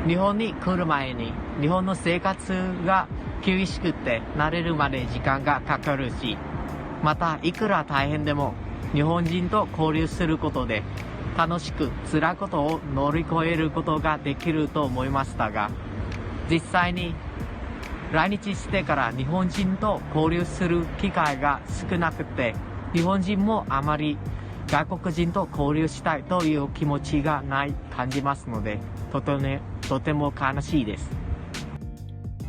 日本に来る前に日本の生活が厳しくて慣れるまで時間がかかるし、またいくら大変でも日本人と交流することで楽しく辛いことを乗り越えることができると思いましたが、実際に来日してから日本人と交流する機会が少なくて、日本人もあまり外国人と交流したいという気持ちがない感じますので、とても悲しいです。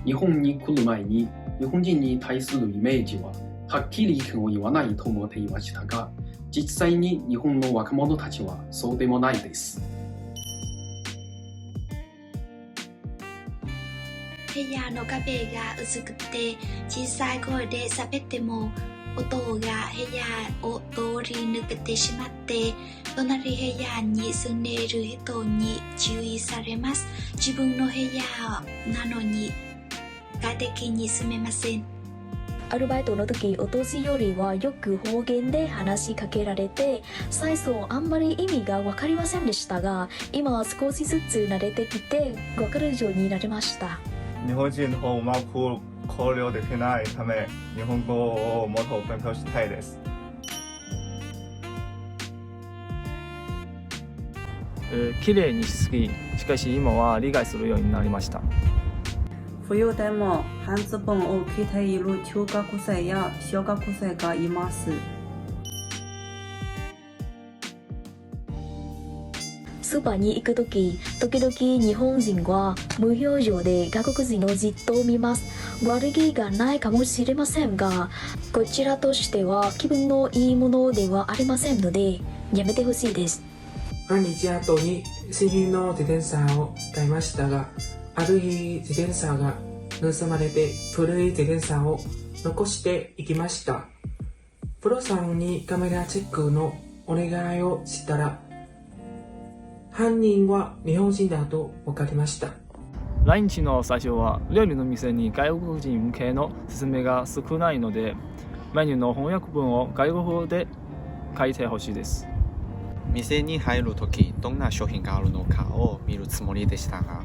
日本に来る前に日本人に対するイメージははっきり意見を言わないと思っていましたが、実際に日本の若者たちはそうでもないです。部屋の壁が薄くて小さい声で喋っても音が部屋を通り抜けてしまって、隣部屋に住んでいる人に注意されます。自分の部屋なのに快適に住めません。アルバイトの時、お年寄りはよく方言で話しかけられて、最初あんまり意味が分かりませんでしたが、今は少しずつ慣れてきて分かるようになりました。日本人とうまく交流できないため、日本語をもっと勉強したいです。綺麗にしすぎ、しかし今は理解するようになりました。冬でも半ズボンを着ている中学生や小学生がいます。スーパーに行くとき、時々日本人は無表情で外国人をじっと見ます。悪気がないかもしれませんが、こちらとしては気分のいいものではありませんので、やめてほしいです。半日後に新品の自転車を買いましたが、ある日自転車が盗まれて古い自転車を残していきました。プロさんにカメラチェックのお願いをしたら、犯人は日本人だと分かりました。来日の最初は料理の店に外国人向けの説明が少ないので、メニューの翻訳文を外国語で書いてほしいです。店に入るときどんな商品があるのかを見るつもりでしたが、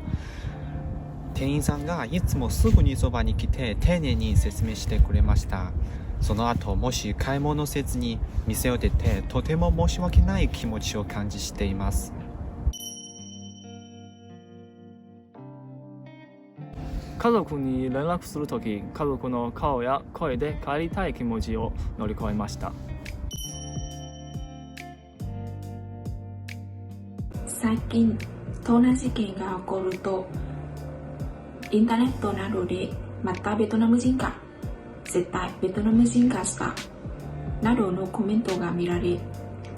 店員さんがいつもすぐにそばに来て丁寧に説明してくれました。その後、もし買い物せずに店を出て、とても申し訳ない気持ちを感じしています。家族に連絡するとき、家族の顔や声で帰りたい気持ちを乗り越えました。最近、盗難事件が起こると、インターネットなどで、またベトナム人か、絶対ベトナム人がした、などのコメントが見られ、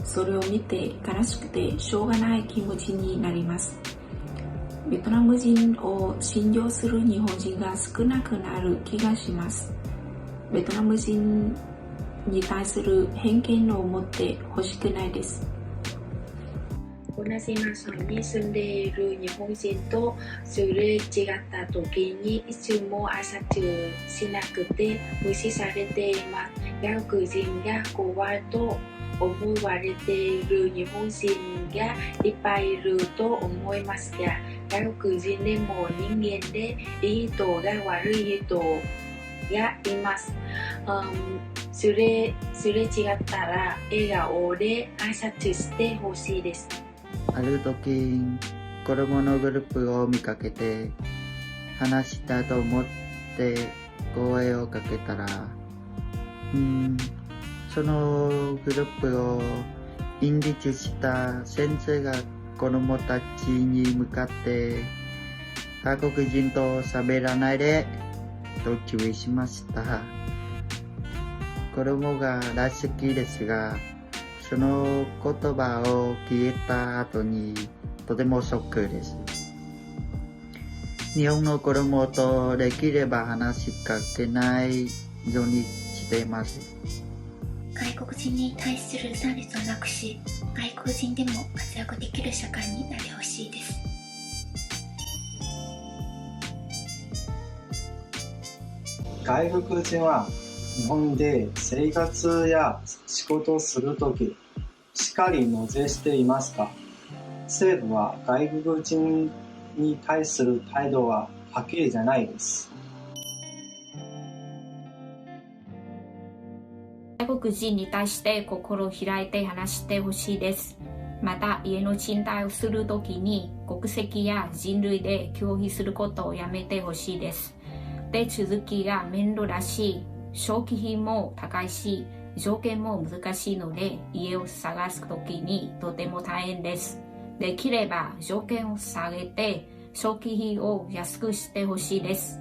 それを見て悲しくてしょうがない気持ちになります。ベトナム人を信用する日本人が少なくなる気がします。ベトナム人に対する偏見を持ってほしくないです。同じマンションに住んでいる日本人とすれ違った時にいつも挨拶しなくて無視されています。外国人が怖いと思われている日本人がいっぱいいると思いますが、外国人でも人間でいい人が悪い人がいます。すれ違ったら笑顔で挨拶してほしいです。ある時、子供のグループを見かけて、話したと思って声をかけたら、そのグループを引率した先生が子供たちに向かって、外国人と喋らないでと注意しました。子供が大好きですが、その言葉を聞いた後にとてもショックです。日本の子供とできれば話しかけないようにしています。外国人に対する差別をなくし、外国人でも活躍できる社会になってほしいです。外国人は日本で生活や仕事をするとき、しっかり納税していますか？政府は外国人に対する態度ははっきりじゃないです。外国人に対して心を開いて話してほしいです。また家の賃貸をするときに国籍や人類で拒否することをやめてほしいです。手続きが面倒だし、初期費も高いし、条件も難しいので家を探すときにとても大変です。できれば条件を下げて初期費を安くしてほしいです。